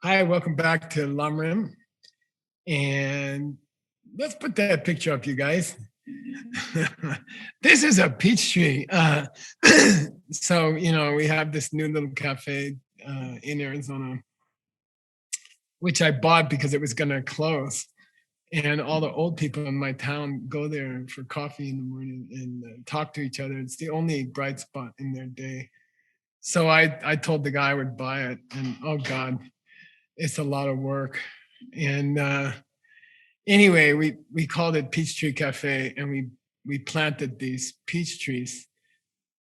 Hi, welcome back to Lamrim. And let's put that picture up, you guys. This is a peach tree. So, we have this new little cafe in Arizona, which I bought because it was going to close. And all the old people in my town go there for coffee in the morning and talk to each other. It's the only bright spot in their day. So I told the guy I would buy it. And oh, God, it's a lot of work. And anyway, we called it Peachtree Cafe, and we planted these peach trees,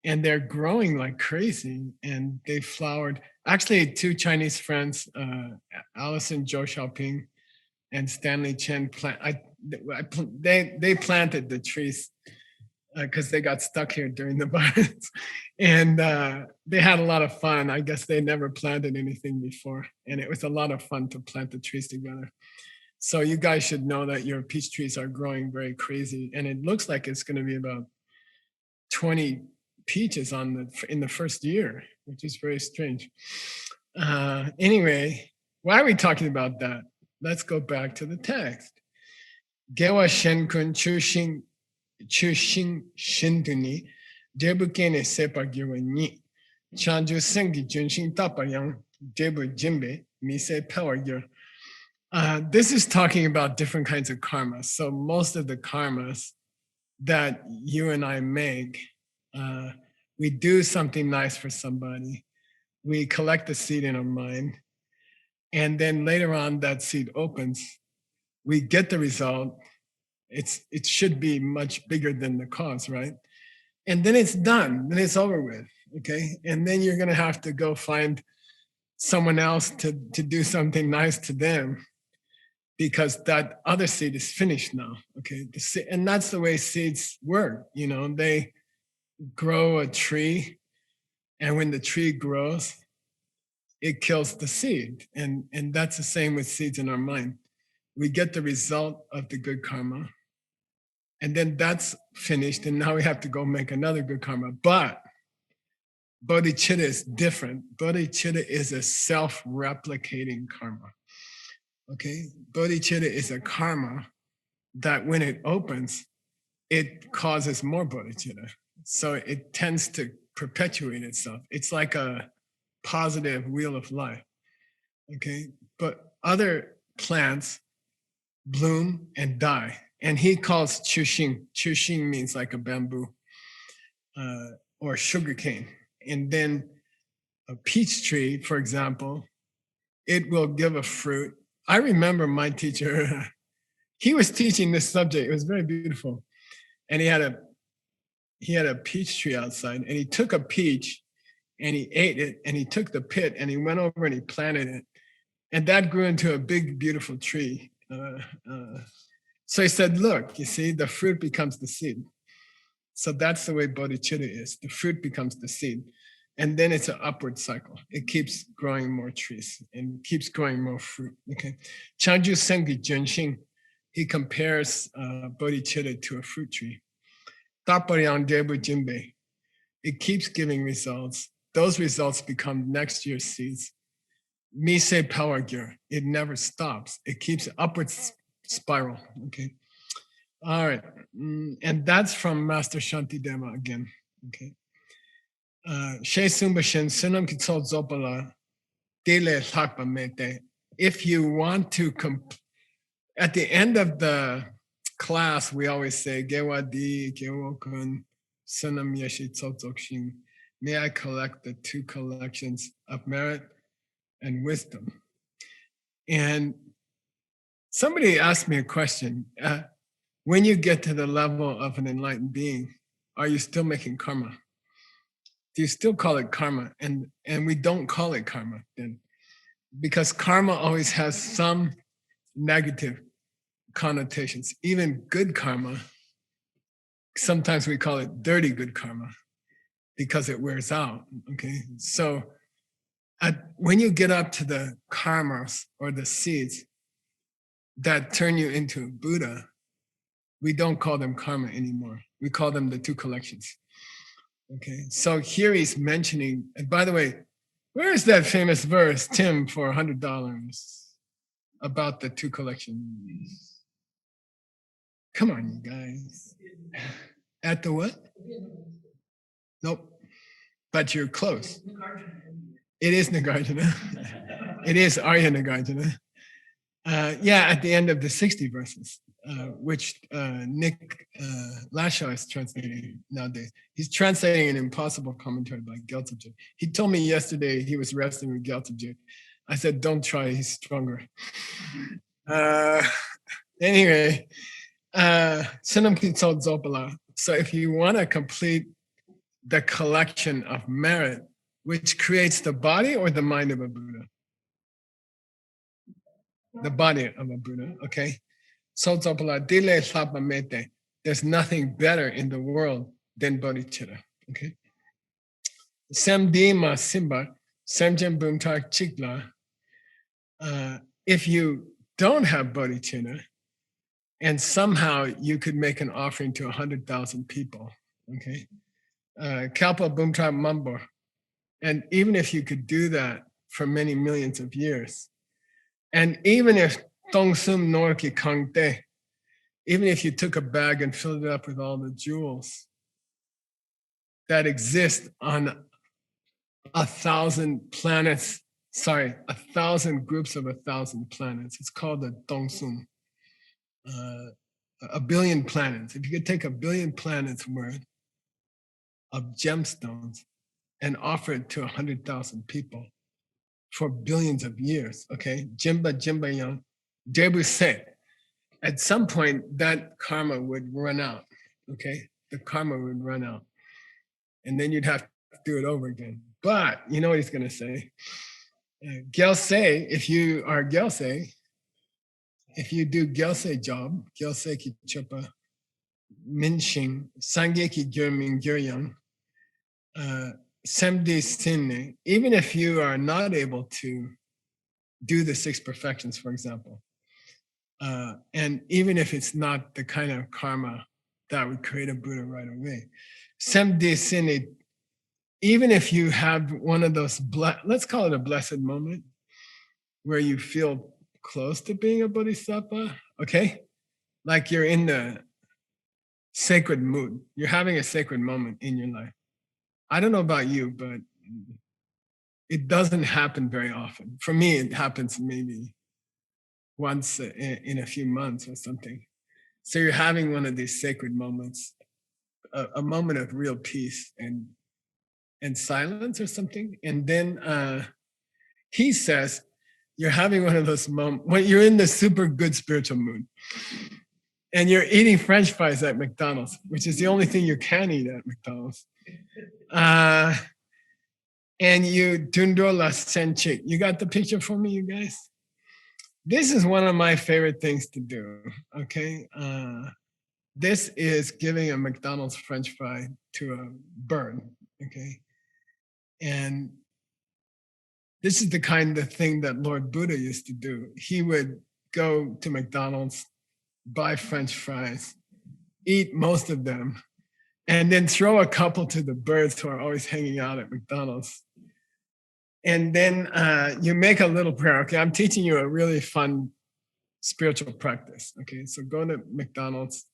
and they're growing like crazy, and they flowered. Actually, two Chinese friends, Allison Zhou Xiaoping and Stanley Chen, they planted the trees because they got stuck here during the virus, and they had a lot of fun. I guess they never planted anything before, and it was a lot of fun to plant the trees together. So you guys should know that your peach trees are growing very crazy, and it looks like it's going to be about 20 peaches in the first year, which is very strange. Anyway, why are we talking about that? Let's go back to the text. Gewa Shenkun Chushin Shinduni Debukene Sepa Gewa Ni Chanju Sengi Junshin Tapayang Debu Jimbe Mise Power Gear. This is talking about different kinds of karma. So most of the karmas that you and I make, we do something nice for somebody. We collect the seed in our mind. And then later on, that seed opens. We get the result. It should be much bigger than the cause, right? And then it's done. Then it's over with, okay? And then you're going to have to go find someone else to do something nice to them, because that other seed is finished now, okay? And that's the way seeds work, they grow a tree, and when the tree grows, it kills the seed. And that's the same with seeds in our mind. We get the result of the good karma, and then that's finished, and now we have to go make another good karma. But bodhicitta is different. Bodhicitta is a self-replicating karma. Okay, bodhicitta is a karma that when it opens, it causes more bodhicitta. So it tends to perpetuate itself. It's like a positive wheel of life. Okay, but other plants bloom and die. And he calls chushing. Chushing means like a bamboo or sugarcane. And then a peach tree, for example, it will give a fruit. I remember my teacher, he was teaching this subject. It was very beautiful. And he had a peach tree outside, and he took a peach and he ate it, and he took the pit and he went over and he planted it. And that grew into a big, beautiful tree. So he said, look, you see, the fruit becomes the seed. So that's the way bodhicitta is. The fruit becomes the seed. And then it's an upward cycle. It keeps growing more trees and keeps growing more fruit. Okay. Chanju Sengi Junxing, he compares bodhicitta to a fruit tree. Taparyan Debu Jimbe, it keeps giving results. Those results become next year's seeds. Mise Power Gear, it never stops. It keeps an upward spiral. Okay. All right. And that's from Master Shantideva again. Okay. If you want to, at the end of the class, we always say, Gewadi, Gewokun, Sunam Yeshi Tsotsokshin. May I collect the two collections of merit and wisdom. And somebody asked me a question. When you get to the level of an enlightened being, are you still making karma? Do you still call it karma? And we don't call it karma then, because karma always has some negative connotations. Even good karma, sometimes we call it dirty good karma because it wears out. Okay, so when you get up to the karmas or the seeds that turn you into Buddha, we don't call them karma anymore. We call them the two collections. Okay, so here he's mentioning, and by the way, Where is that famous verse, Tim, for $100 about the two collections? Come on, you guys. At the what? Nope. But you're close. It is Nagarjuna. It is Arya Nagarjuna. Yeah, at the end of the 60 verses, which Nick Lashaw is translating nowadays. He's translating an impossible commentary by Gyaltsabje. He told me yesterday he was wrestling with Gyaltsabje. I said, don't try, he's stronger. Anyway, Sinam Kitsol Zopala. So if you want to complete the collection of merit, which creates the body or the mind of a Buddha? The body of a Buddha, okay? So Zopala, Dile Sapa Mete. There's nothing better in the world than bodhicitta, okay? Samdima Simba, Samjem Bumtak Chikla. If you don't have bodhicitta, and somehow you could make an offering to 100,000 people, okay? Kalpa Bumtak Mambor. And even if you could do that for many millions of years, and even if Tongsum Norki Kangte, even if you took a bag and filled it up with all the jewels that exist on 1,000 planets, 1,000 groups of 1,000 planets, it's called a Tongsum, 1 billion planets. If you could take 1 billion planets worth of gemstones and offer it to 100,000 people for billions of years, okay? Jimba Yang, Debu said, at some point that karma would run out, okay? The karma would run out. And then you'd have to do it over again. But you know what he's gonna say? Gyaltse, if you are Gyaltse, if you do Gyaltse job, Gyaltse ki chopa, minshing, sangye ki gyurming gyuryang, semdi sinne, even if you are not able to do the 6 perfections, for example, and even if it's not the kind of karma that would create a Buddha right away, semdi sinne, even if you have one of those, let's call it a blessed moment, where you feel close to being a bodhisattva, okay? Like you're in the sacred mood. You're having a sacred moment in your life. I don't know about you, but it doesn't happen very often. For me, it happens maybe once in a few months or something. So you're having one of these sacred moments, a moment of real peace and silence or something. And then he says, you're having one of those moments when you're in the super good spiritual mood and you're eating French fries at McDonald's, which is the only thing you can eat at McDonald's. And you dundo la senchik. You got the picture for me, you guys? This is one of my favorite things to do, okay? This is giving a McDonald's French fry to a bird, okay? And this is the kind of thing that Lord Buddha used to do. He would go to McDonald's, buy French fries, eat most of them, and then throw a couple to the birds who are always hanging out at McDonald's. And then you make a little prayer. Okay, I'm teaching you a really fun spiritual practice. Okay, so go to McDonald's,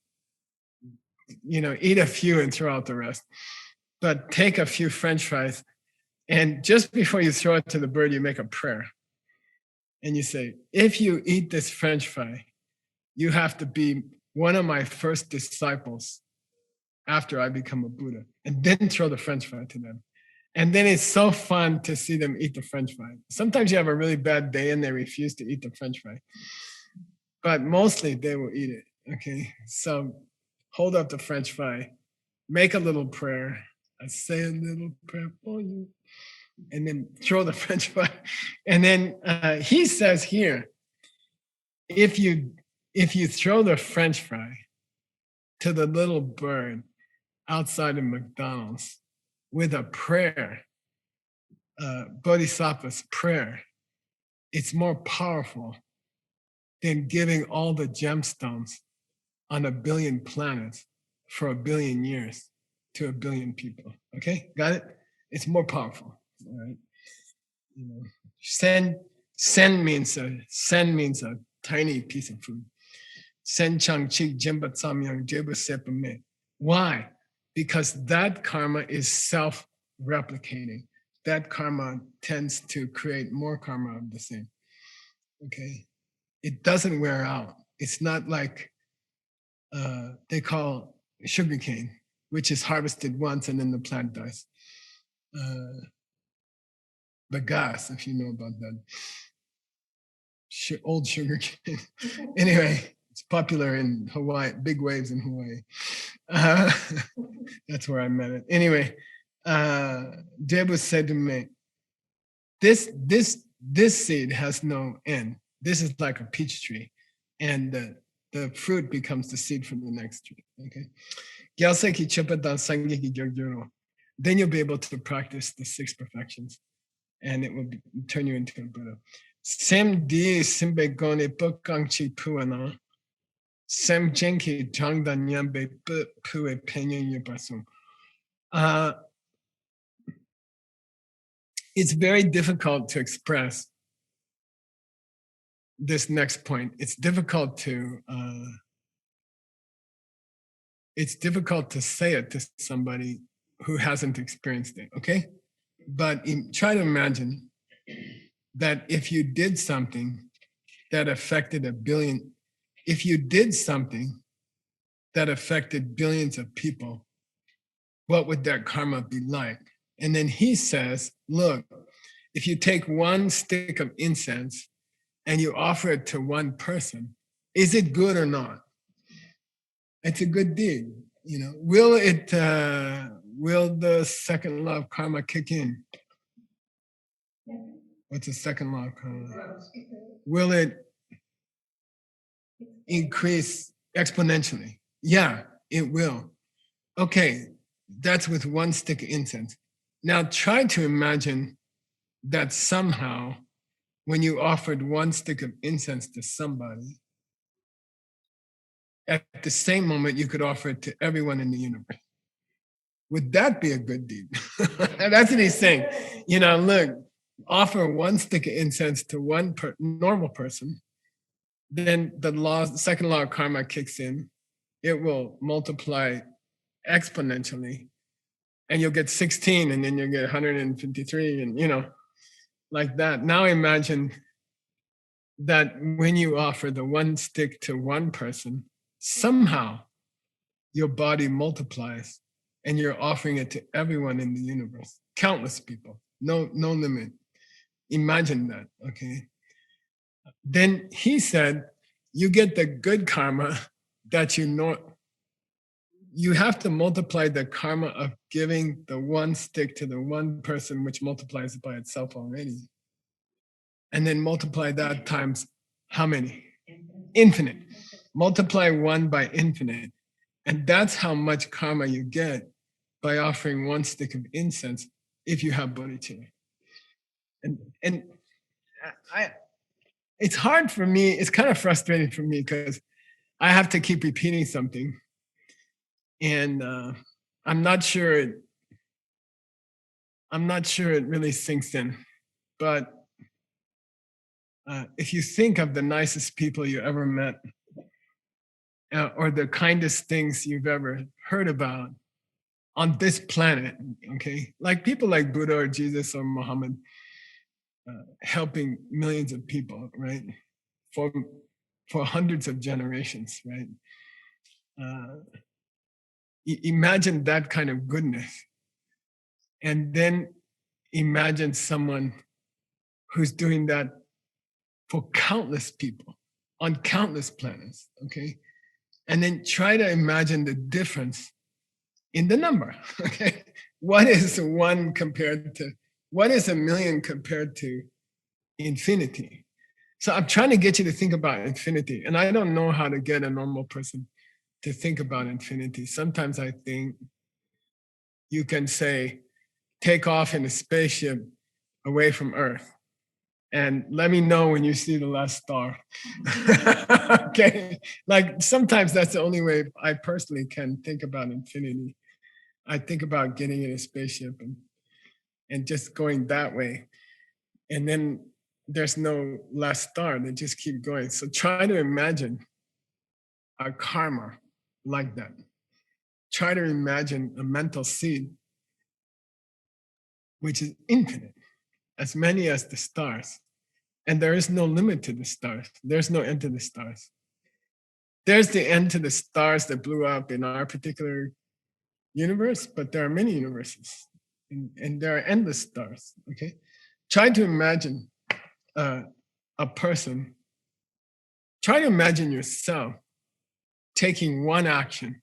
eat a few and throw out the rest. But take a few French fries, and just before you throw it to the bird, you make a prayer. And you say, if you eat this French fry, you have to be one of my first disciples after I become a Buddha. And then throw the French fry to them. And then it's so fun to see them eat the French fry. Sometimes you have a really bad day and they refuse to eat the French fry. But mostly they will eat it, okay? So hold up the French fry, make a little prayer. I say a little prayer for you. And then throw the French fry. And then he says here, if you throw the French fry to the little bird outside of McDonald's with a prayer, Bodhisattva's prayer, it's more powerful than giving all the gemstones on 1 billion planets for 1 billion years to 1 billion people. Okay, got it? It's more powerful, all right? You know, sen means a tiny piece of food. Sen chang chik jimba samyang jeba sepame. Why? Because that karma is self-replicating. That karma tends to create more karma of the same. Okay, it doesn't wear out. It's not like they call sugarcane, which is harvested once and then the plant dies. Bagasse, if you know about that. Old sugarcane. Anyway, it's popular in Hawaii, big waves in Hawaii. That's where I met it. Anyway, Debu said to me, this seed has no end. This is like a peach tree, and the fruit becomes the seed for the next tree. Okay. Gyalseki Chipadan Sangeki Gyoggyoro. Then you'll be able to practice the 6 perfections, and it will turn you into a Buddha. Sem di simbe gone pukangchi puana. Sem jenki jangdan yambe pue penyen yupasum. It's very difficult to express this next point. It's difficult to say it to somebody who hasn't experienced it, okay? But try to imagine that if you did something that affected if you did something that affected billions of people, what would that karma be like? And then he says, look, if you take one stick of incense and you offer it to one person, is it good or not? It's a good deed. You know, will the second law of karma kick in? What's the second law of karma? Will it increase exponentially? Yeah, it will. Okay, that's with one stick of incense. Now try to imagine that somehow when you offered one stick of incense to somebody, at the same moment you could offer it to everyone in the universe. Would that be a good deed? That's what he's saying. You know, look, offer one stick of incense to one normal person, then the second law of karma kicks in. It will multiply exponentially, and you'll get 16, and then you'll get 153, and you know, like that. Now imagine that when you offer the one stick to one person, somehow your body multiplies and you're offering it to everyone in the universe, countless people, no limit. Imagine that, okay? Then he said, you get the good karma that you know. You have to multiply the karma of giving the one stick to the one person, which multiplies by itself already. And then multiply that times how many? Infinite. Multiply 1 by infinite. And that's how much karma you get by offering one stick of incense if you have bodhicitta. And it's hard for me, it's kind of frustrating for me because I have to keep repeating something. And I'm not sure it really sinks in. But if you think of the nicest people you ever met, or the kindest things you've ever heard about on this planet, okay? Like people like Buddha or Jesus or Muhammad helping millions of people, right? For hundreds of generations, right? Imagine that kind of goodness. And then imagine someone who's doing that for countless people on countless planets, okay? And then try to imagine the difference in the number, okay? What is 1 compared to, what is 1,000,000 compared to infinity? So I'm trying to get you to think about infinity, and I don't know how to get a normal person to think about infinity. Sometimes I think you can say, take off in a spaceship away from Earth, and let me know when you see the last star. Okay, like sometimes that's the only way I personally can think about infinity. I think about getting in a spaceship and just going that way. And then there's no last star, they just keep going. So try to imagine a karma like that. Try to imagine a mental seed which is infinite, as many as the stars. And there is no limit to the stars. There's no end to the stars. There's the end to the stars that blew up in our particular universe, but there are many universes and there are endless stars, okay? Try to imagine a person, try to imagine yourself taking one action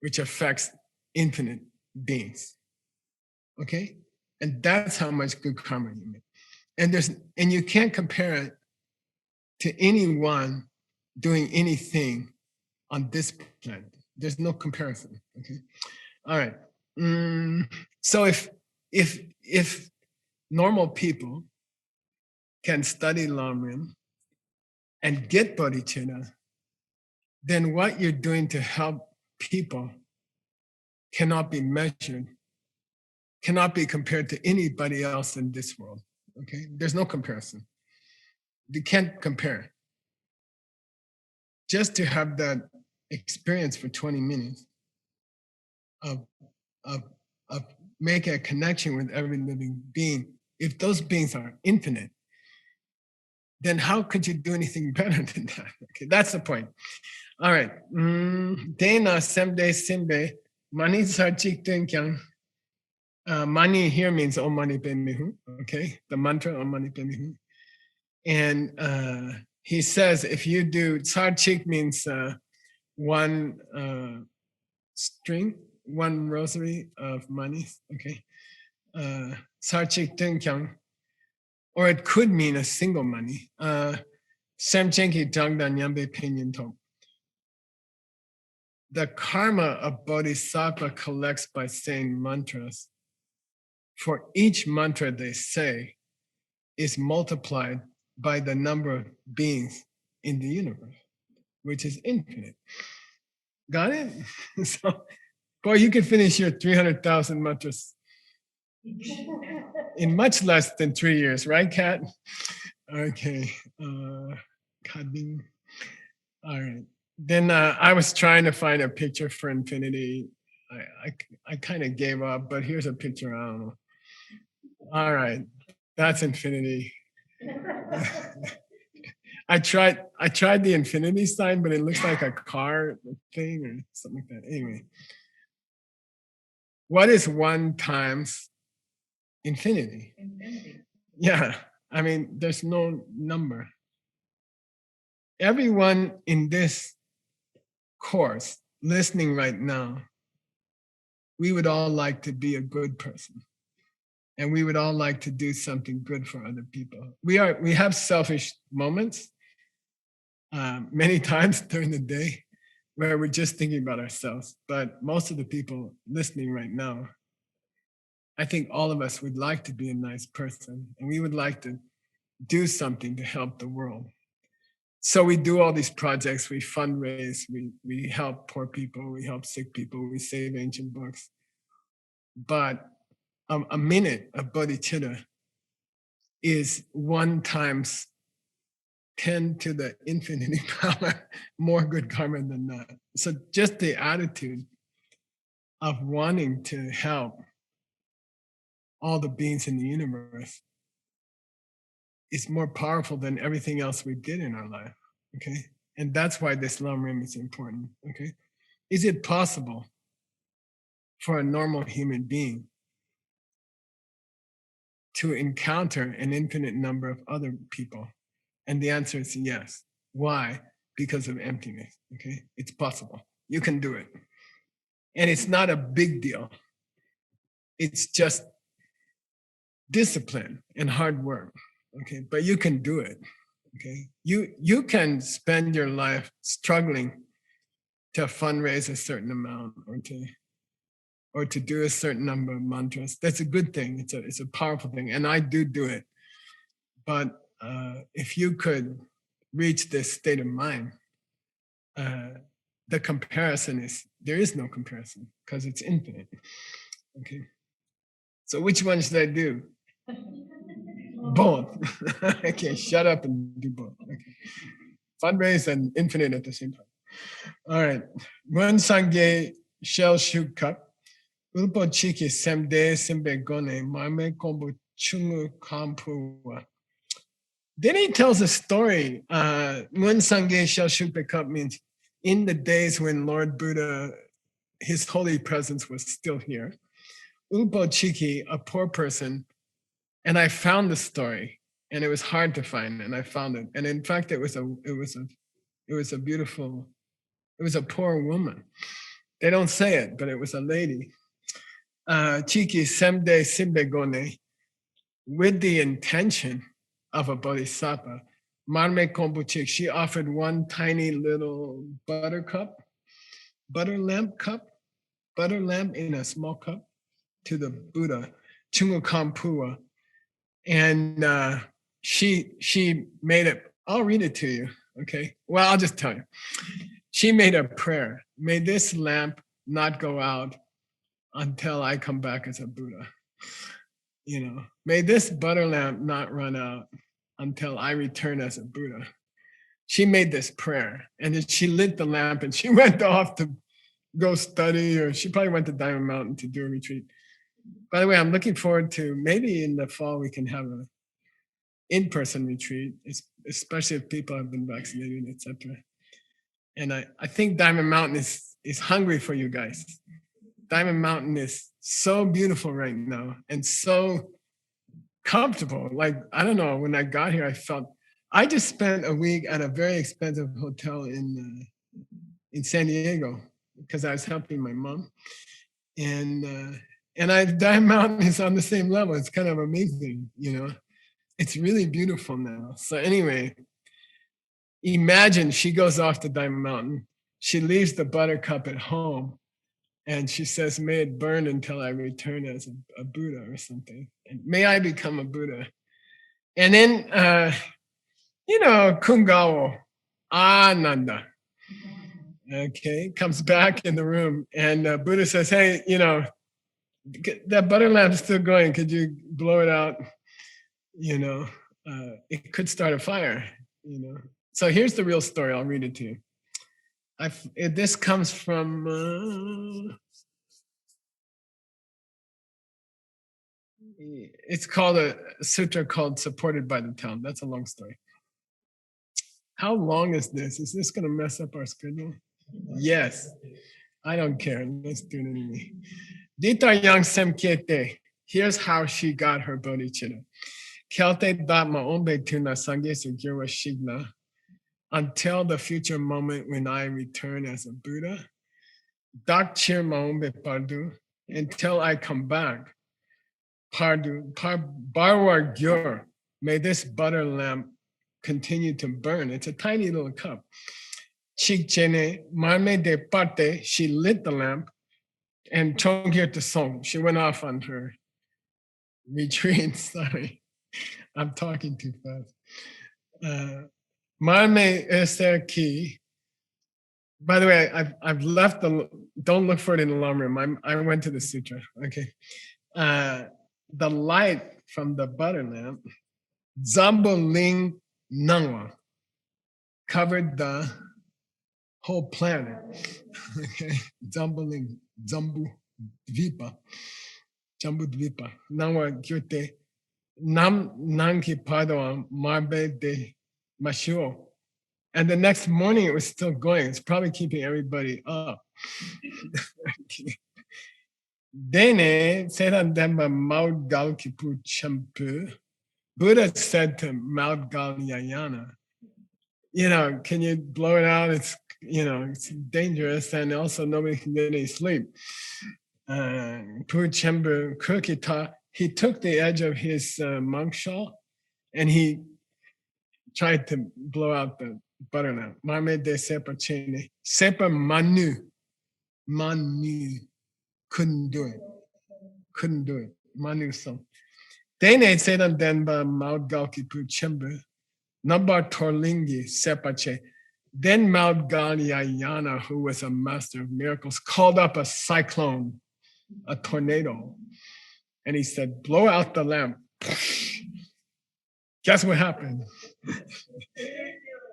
which affects infinite beings, okay? And that's how much good karma you make. And you can't compare it to anyone doing anything on this planet. There's no comparison, okay? All right. So if normal people can study Lamrim and get bodhicitta, then what you're doing to help people cannot be measured, cannot be compared to anybody else in this world. Okay, there's no comparison. You can't compare. Just to have that experience for 20 minutes of making a connection with every living being, if those beings are infinite, then how could you do anything better than that? Okay, that's the point. All right. Dena semde simbe mani sarchik tenkyang. Mani here means Om Mani Padme Hum. Okay, the mantra Om Mani Padme Hum. And he says if you do sarchik means one string, one rosary of money. Okay, sarchik tenkyang. Or it could mean a single money. Samchenki Dangdan Yambe Pinyin Top. The karma of Bodhisattva collects by saying mantras. For each mantra they say is multiplied by the number of beings in the universe, which is infinite. Got it? So, boy, you can finish your 300,000 mantras in much less than 3 years, right, Kat? Okay. Kading. All right. Then I was trying to find a picture for infinity. I kind of gave up, but here's a picture. I don't know. All right, that's infinity. I tried the infinity sign, but it looks like a car thing or something like that. Anyway, what is 1 times infinity? Yeah, I mean, there's no number. Everyone in this course listening right now, we would all like to be a good person. And we would all like to do something good for other people. We have selfish moments many times during the day where we're just thinking about ourselves. But most of the people listening right now, I think all of us would like to be a nice person and we would like to do something to help the world. So we do all these projects, we fundraise, we help poor people, we help sick people, we save ancient books. But a minute of bodhicitta is 1 times 10 to the infinity power, more good karma than that. So just the attitude of wanting to help all the beings in the universe is more powerful than everything else we did in our life, okay? And that's why this Lamrim is important, okay? Is it possible for a normal human being to encounter an infinite number of other people? And the answer is yes. Why? Because of emptiness, okay? It's possible. You can do it. And it's not a big deal. It's just discipline and hard work, okay? But you can do it, okay? You can spend your life struggling to fundraise a certain amount or to do a certain number of mantras. That's a good thing. It's a powerful thing. And I do it. But if you could reach this state of mind, the comparison is, there is no comparison because it's infinite. Okay. So which one should I do? Both. Okay, shut up and do both. Okay. Fundraise and infinite at the same time. All right. One Sangye Shell Shoot Cup. Ulpo Chiki Semde Simbe Gone Mame Kombo Chungu Kampua. Then he tells a story. One Sangye Shell Shoot Cup means in the days when Lord Buddha, his holy presence was still here. Ulpo Chiki, a poor person, and I found the story, and it was hard to find, and I found it. And in fact, it was a beautiful, it was a poor woman. They don't say it, but it was a lady. Chiki Semde Simbegone, with the intention of a bodhisattva. Marme Kombuchik, she offered one tiny little butter lamp in a small cup to the Buddha, Chungu Kampua. And she made it. I'll read it to you. Okay. Well, I'll just tell you. She made a prayer. May this lamp not go out until I come back as a Buddha. You know, may this butter lamp not run out until I return as a Buddha. She made this prayer, and then she lit the lamp, and she went off to go study, or she probably went to Diamond Mountain to do a retreat. By the way, I'm looking forward to maybe in the fall we can have an in-person retreat, especially if people have been vaccinated, etc. And I think Diamond Mountain is hungry for you guys. Diamond Mountain is so beautiful right now and so comfortable. Like, I don't know, when I got here, I just spent a week at a very expensive hotel in San Diego because I was helping my mom. And Diamond Mountain is on the same level. It's kind of amazing, you know. It's really beautiful now. So anyway, imagine she goes off to Diamond Mountain. She leaves the buttercup at home, and she says, may it burn until I return as a Buddha or something. And may I become a Buddha. And then, Kungawo, Ananda, okay, comes back in the room, and Buddha says, hey, that butter lamp's still going. Could you blow it out? It could start a fire, So here's the real story. I'll read it to you. This comes from, it's called a sutra called Supported by the Town. That's a long story. How long is this? Is this going to mess up our schedule? Yes. I don't care. Let's do it anyway. Dita Yang Semkete. Here's how she got her bodhicitta. Kyalte Dhamma Ombe Tuna Sangye Sugirwa Shigna. Until the future moment when I return as a Buddha. Dak Chir Maombe Pardu. Until I come back. Pardu, Barwar Gyur. May this butter lamp continue to burn. It's a tiny little cup. Chikchene, Marme de Parte, she lit the lamp. And Chongyur to Song, she went off on her retreat. Sorry, I'm talking too fast. Marme Esther Ki. By the way, I've left don't look for it in the alarm room. I went to the sutra. Okay. The light from the butter lamp, Zambo Ling Nangwa, covered the whole planet. Okay. Zambo Ling, Zambu Dvipa. Jambu Dvipa. Nangwa Gyute. Nam Nanki Padoa Marbe de Mashuo. And the next morning it was still going. It's probably keeping everybody up. Dene Sedan Demba Maud Gal Kipu Champu. Buddha said to Maud Gal Yayana, can you blow it out? It's dangerous, and also nobody can get any sleep. Pu Chembu Kukita, he took the edge of his monk shawl and he tried to blow out the butter lamp. Mame de Sepa Chene. Sepa Manu. Couldn't do it. Manu song. Dene Sedan Denba Maud Galki Pu Chembu. Nabar Torlingi Sepache. Then Maud Galyayana, who was a master of miracles, called up a cyclone, a tornado. And he said, blow out the lamp. Guess what happened?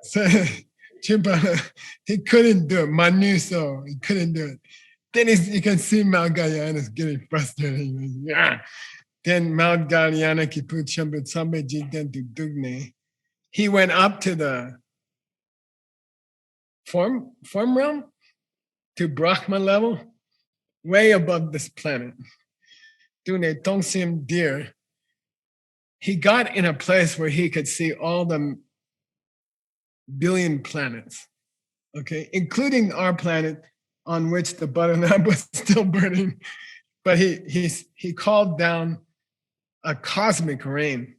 So Chimpa, he couldn't do it. Manu, so he couldn't do it. Then you can see Mount Galiana is getting frustrated. He was, yeah. Then Mount Galiana ki put Chimpa Sambe Jiten to Dugne. He went up to the form realm, to Brahma level, way above this planet. Dune Tongsim Deer. He got in a place where he could see all the billion planets, okay, including our planet on which the butter lamp was still burning. But he called down a cosmic rain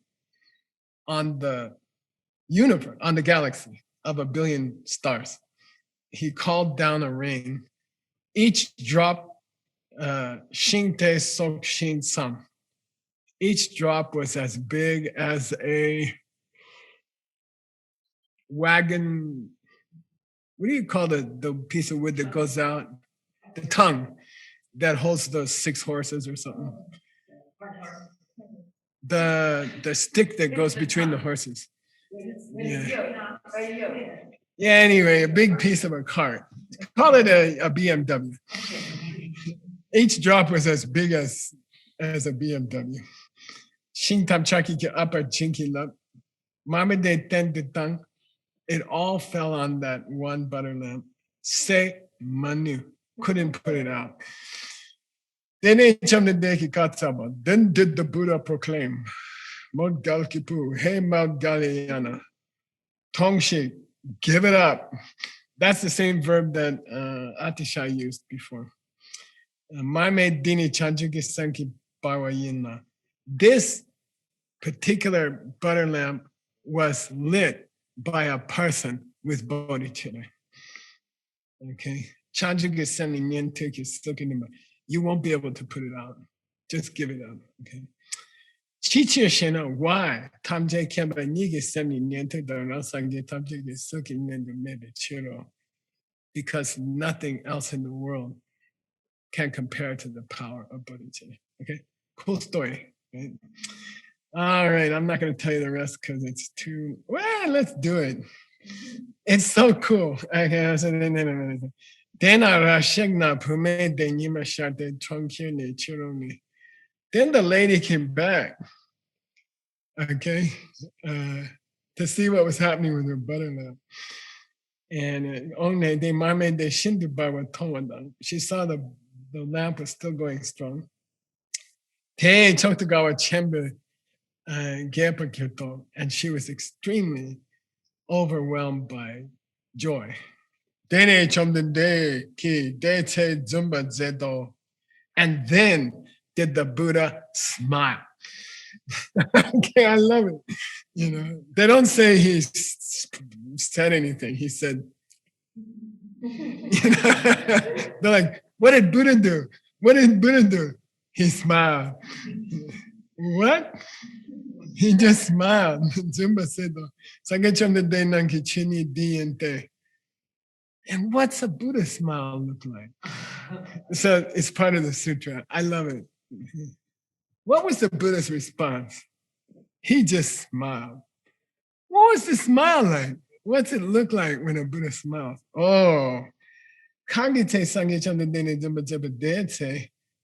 on the universe, on the galaxy of a billion stars. He called down a rain. Each drop, Shinte Sok Shin Sam. Each drop was as big as a wagon. What do you call the piece of wood that goes out? The tongue that holds those 6 horses or something. The stick that goes between the horses. Yeah. Yeah, anyway, a big piece of a cart. Call it a BMW. Each drop was as big as a BMW. Shintam Chaki ki upper chinky lap. Mamade ten de tang. It all fell on that one butter lamp. Se manu. Couldn't put it out. Then did the Buddha proclaim, Mount Galkipu, hey Mount Galiana, Tongshi, give it up. That's the same verb that Atisha used before. Mame dini chanjuki sanki bawayina. This particular butter lamp was lit by a person with bodhicitta. Okay? Chanjuki sanni nientuki sukinima. You won't be able to put it out. Just give it up. Okay. Chichi Shena, why? Tamje Kemba Nigi Semi Niente Sange Tamje Suki Nende Mebe Chiro. Because nothing else in the world can compare to the power of bodhicitta. Okay. Cool story. Right? All right. I'm not going to tell you the rest because it's too well, let's do it. It's so cool. Okay. Then the lady came back, okay, to see what was happening with her butter lamp. And she saw the lamp was still going strong. And she was extremely overwhelmed by joy. And then did the Buddha smile. Okay, I love it. You know, they don't say he said anything. He said, you know, they're like, what did Buddha do? What did Buddha do? He smiled. What? He just smiled. Zumba said, and what's a Buddha smile look like? So it's part of the sutra. I love it. What was the Buddha's response? He just smiled. What was the smile like? What's it look like when a Buddha smiles? Oh,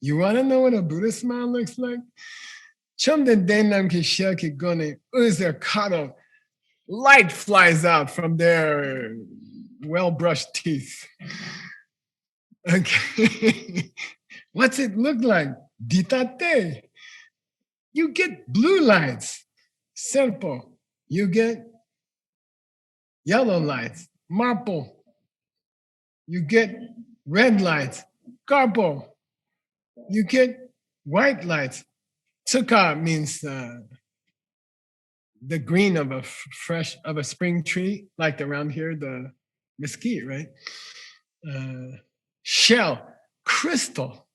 you want to know what a Buddha smile looks like? Light flies out from their well-brushed teeth. Okay. What's it look like? Ditate. You get blue lights. Serpo. You get yellow lights. Marpo. You get red lights. Carpo. You get white lights. Tsuka means the green of a spring tree, like around here, the mesquite, right? Shell, crystal.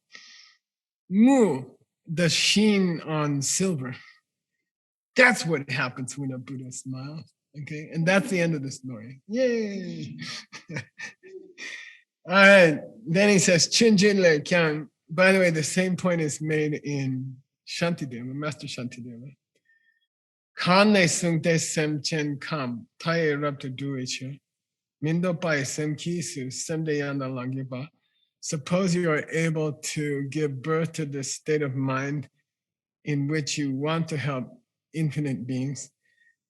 Mu, the sheen on silver. That's what happens when a Buddha smiles. Okay, and that's the end of the story. Yay! All right. Then he says, Chinjinle Kyang. By the way, the same point is made in Shantideva, Master Shantideva. Kane sungte sem chen kam, tai rap to do it. Mindo pai sem kisu, sem de yanda langiba. Suppose you are able to give birth to the state of mind in which you want to help infinite beings.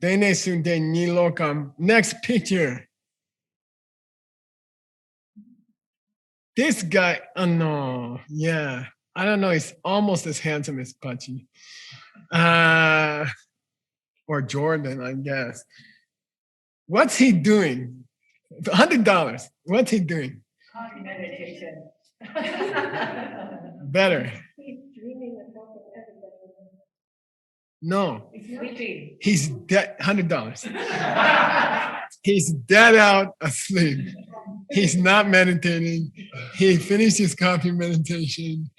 Dene sunte ni lokam. Next picture. This guy, oh no, yeah. I don't know, he's almost as handsome as Pachi. Or Jordan, I guess. What's he doing? $100. What's he doing? Meditation. Better. He's dreaming about everybody. No. He's sleeping. He's dead. $100. He's dead out asleep. He's not meditating. He finished his coffee meditation.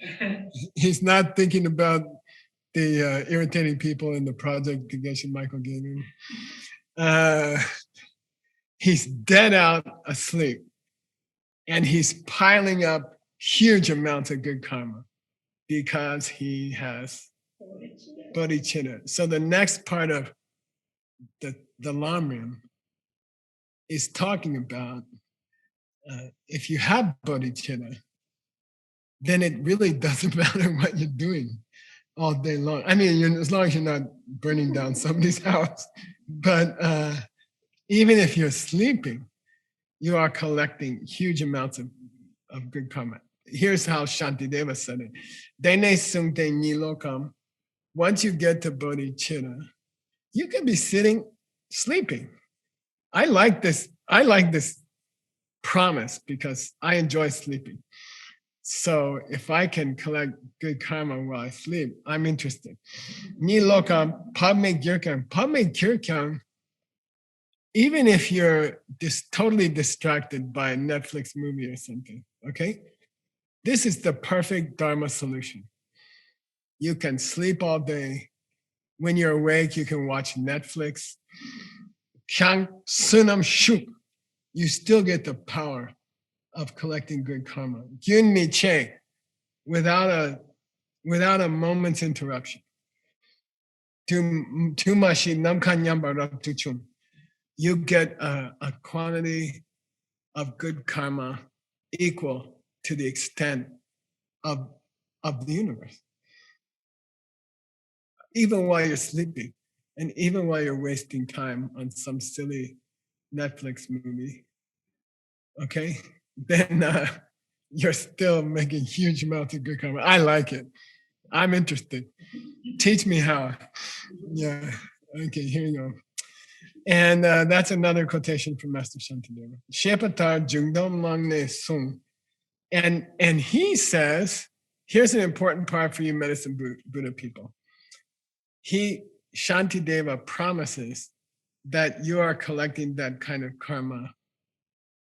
He's not thinking about the irritating people in the project that Geshe Michael gave him. He's dead out asleep. And he's piling up huge amounts of good karma because he has bodhicitta. So the next part of the Lamrim is talking about if you have bodhicitta, then it really doesn't matter what you're doing all day long. I mean, as long as you're not burning down somebody's house. But even if you're sleeping, you are collecting huge amounts of good karma. Here's how Shantideva said it. Dene sungte nilokam. Once you get to bodhicitta, you can be sitting, sleeping. I like this promise because I enjoy sleeping. So if I can collect good karma while I sleep, I'm interested. Nilokam, padme gyurkam. Padme gyurkam, even if you're totally distracted by a Netflix movie or something, okay? This is the perfect Dharma solution. You can sleep all day. When you're awake, you can watch Netflix. Kyang sunam shuk. You still get the power of collecting good karma. Gyun mi che, without a moment's interruption. Tumashi namkan yamba rab tuchum. You get a quantity of good karma equal to the extent of the universe. Even while you're sleeping, and even while you're wasting time on some silly Netflix movie, okay, then you're still making huge amounts of good karma. I like it. I'm interested. Teach me how. Yeah. Okay, here you go. And that's another quotation from Master Shantideva. Shepatar jungdom langne sung. And he says, here's an important part for you medicine Buddha people. Shantideva promises that you are collecting that kind of karma,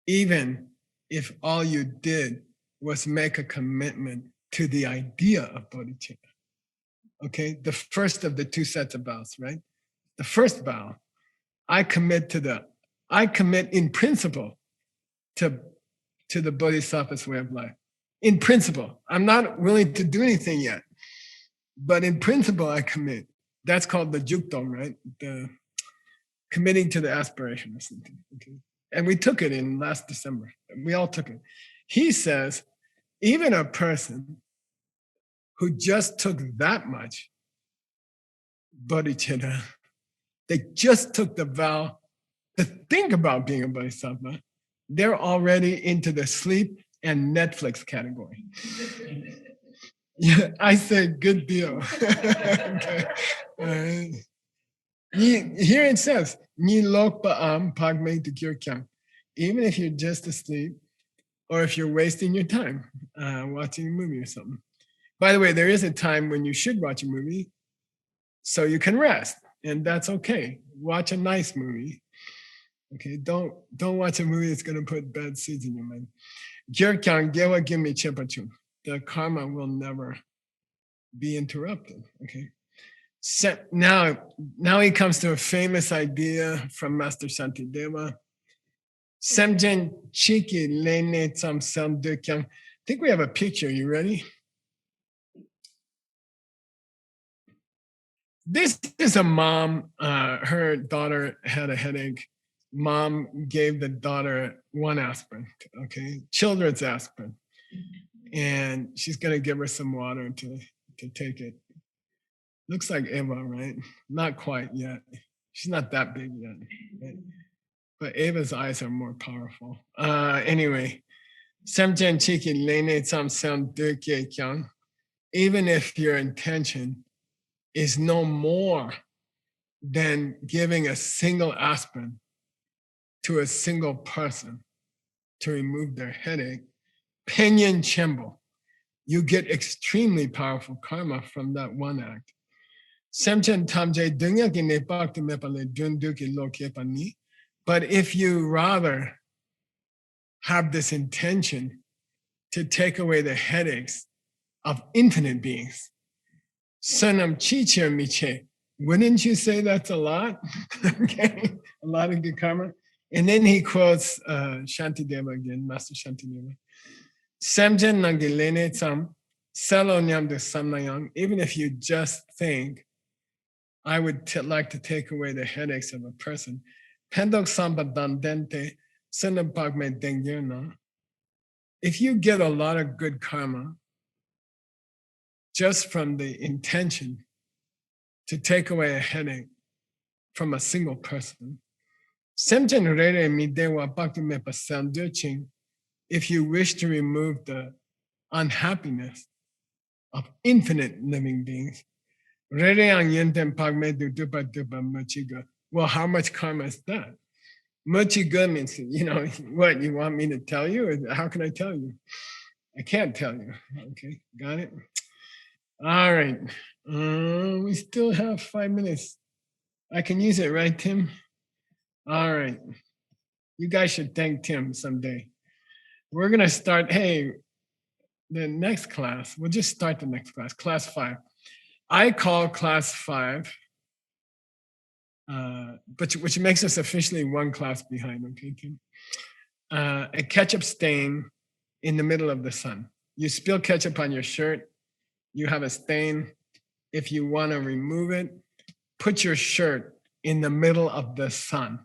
even if all you did was make a commitment to the idea of bodhicitta. Okay, the first of the two sets of vows, right? The first vow, I commit in principle to the Bodhisattva's way of life. In principle, I'm not willing to do anything yet, but in principle, I commit. That's called the jukdom, right? The committing to the aspiration or something. Okay. And we took it in last December. We all took it. He says, even a person who just took that much bodhicitta, they just took the vow to think about being a bodhisattva, they're already into the sleep and Netflix category. Yeah, I said, good deal. Okay. Here it says, Ni lokpa pagme de kyang. Even if you're just asleep, or if you're wasting your time watching a movie or something. By the way, there is a time when you should watch a movie so you can rest, and that's okay. Watch a nice movie. Okay, don't watch a movie that's going to put bad seeds in your mind. Gyurkyang gewa gimi chepachum. The karma will never be interrupted. Okay. So now he comes to a famous idea from Master Shantideva. Semjen chiki lene tsam sam dekyang. I think we have a picture. You ready? This is a mom. Her daughter had a headache. Mom gave the daughter one aspirin, okay, children's aspirin, and she's gonna give her some water to take it. Looks like Eva, right? Not quite yet. She's not that big yet, right? But Ava's eyes are more powerful. Anyway, Samchen Chiki Lene Sam Sam Duke Kyang. Even if your intention is no more than giving a single aspirin to a single person to remove their headache, Penyan Chembo, you get extremely powerful karma from that one act. Semchen Tamje Dunya ki nepak to mepale dunduki lo kepani. But if you rather have this intention to take away the headaches of infinite beings, Sanam Chicha Miche, wouldn't you say that's a lot? Okay, a lot of good karma. And then he quotes Shantideva again, Master Shantideva. Samjen Nangilene Sam, Salo Nyam de Samnayang, even if you just think, I would like to take away the headaches of a person. Pendok Samba Dandente, Senapagme Dengyerna. If you get a lot of good karma just from the intention to take away a headache from a single person, if you wish to remove the unhappiness of infinite living beings, well, how much karma is that? Mochiga means, what, you want me to tell you? Or how can I tell you? I can't tell you. Okay, got it? All right. We still have 5 minutes. I can use it, right, Tim? All right. You guys should thank Tim someday. We're going to start, the next class, we'll just start the next class, class 5. I call class 5, which makes us officially one class behind, okay, Tim? A ketchup stain in the middle of the sun. You spill ketchup on your shirt, you have a stain. If you want to remove it, put your shirt in the middle of the sun,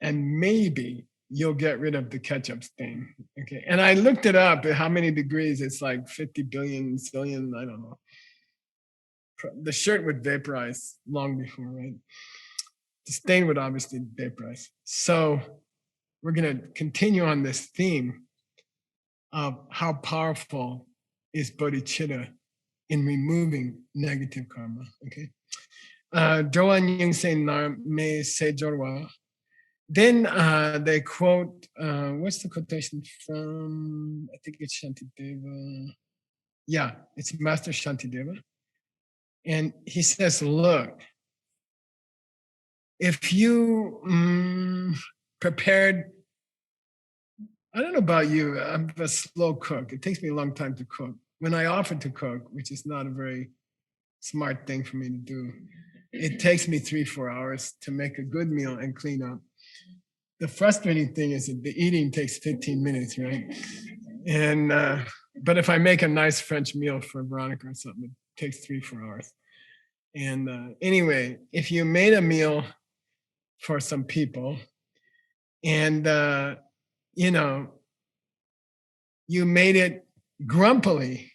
and maybe you'll get rid of the ketchup stain. Okay. And I looked it up, how many degrees, it's like 50 billion, zillion, I don't know. The shirt would vaporize long before, right? The stain would obviously vaporize. So we're going to continue on this theme of how powerful is bodhicitta in removing negative karma, okay? Joan Yung say me se jorwa. Then they quote, what's the quotation from? I think it's Shantideva. Yeah, it's Master Shantideva. And he says, look, if you prepared, I don't know about you, I'm a slow cook. It takes me a long time to cook. When I offer to cook, which is not a very smart thing for me to do, it takes me 3-4 hours to make a good meal and clean up. The frustrating thing is that the eating takes 15 minutes, right? And but if I make a nice French meal for Veronica or something, it takes 3-4 hours. And anyway, if you made a meal for some people and you made it grumpily,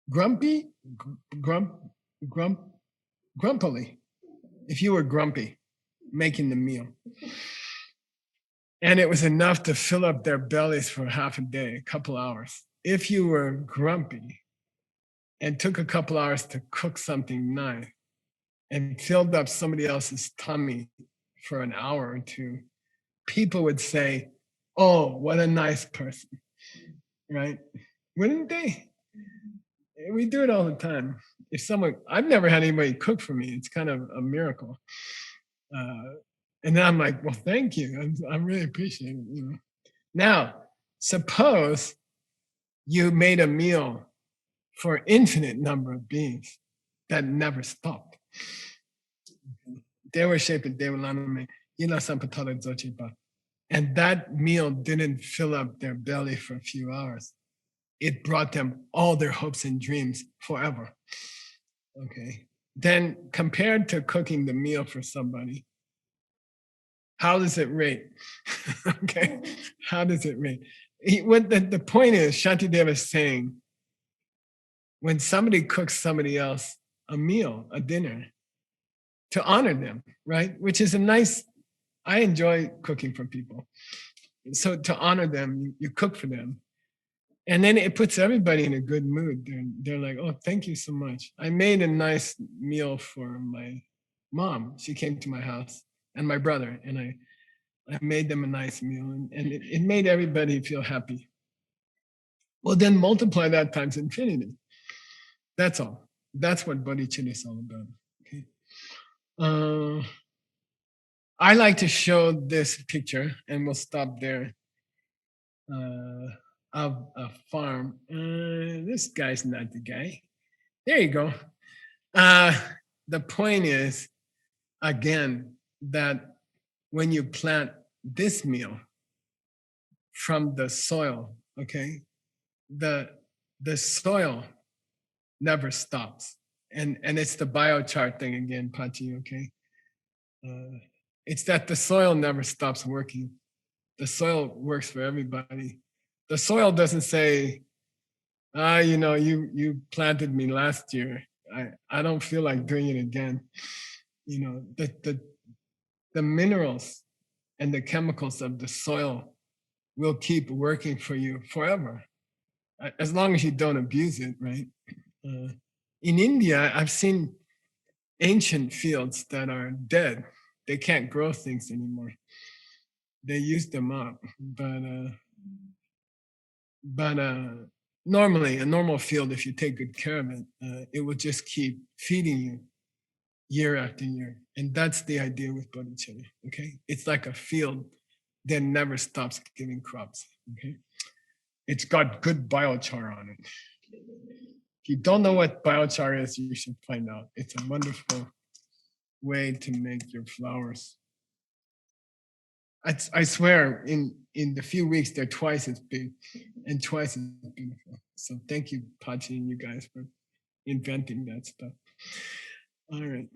grumpily, if you were grumpy making the meal, and it was enough to fill up their bellies for half a day, a couple hours. If you were grumpy and took a couple hours to cook something nice and filled up somebody else's tummy for an hour or two, people would say, oh, what a nice person, right? Wouldn't they? We do it all the time. If someone, I've never had anybody cook for me. It's kind of a miracle. And then I'm like, well, thank you. I really appreciate it. Now, suppose you made a meal for an infinite number of beings that never stopped. They were shaped, they were and that meal didn't fill up their belly for a few hours. It brought them all their hopes and dreams forever. Okay. then compared to cooking the meal for somebody, how does it rate? Okay, how does it rate? What the point is, Shantideva is saying, when somebody cooks somebody else a meal, a dinner, to honor them, right? Which is a nice, I enjoy cooking for people. So to honor them, you cook for them. And then it puts everybody in a good mood. They're like, oh, thank you so much. I made a nice meal for my mom. She came to my house, and my brother, and I made them a nice meal, and it made everybody feel happy. Well, then multiply that times infinity. That's all. That's what bodhicitta is all about. Okay. I like to show this picture, and we'll stop there. Of a farm. This guy's not the guy. There you go. The point is, again, that when you plant this meal from the soil, okay, the soil never stops. And it's the biochar thing again, Pachi, okay? It's that the soil never stops working. The soil works for everybody. The soil doesn't say, you planted me last year. I don't feel like doing it again. The minerals and the chemicals of the soil will keep working for you forever, as long as you don't abuse it, right? In India, I've seen ancient fields that are dead. They can't grow things anymore. They use them up, but normally a normal field, if you take good care of it, it will just keep feeding you year after year. And that's the idea with bodhicitta, okay? It's like a field that never stops giving crops, okay? It's got good biochar on it. If you don't know what biochar is, you should find out. It's a wonderful way to make your flowers. I swear, in the few weeks, they're twice as big and twice as beautiful. So thank you, Pachi, and you guys for inventing that stuff. All right.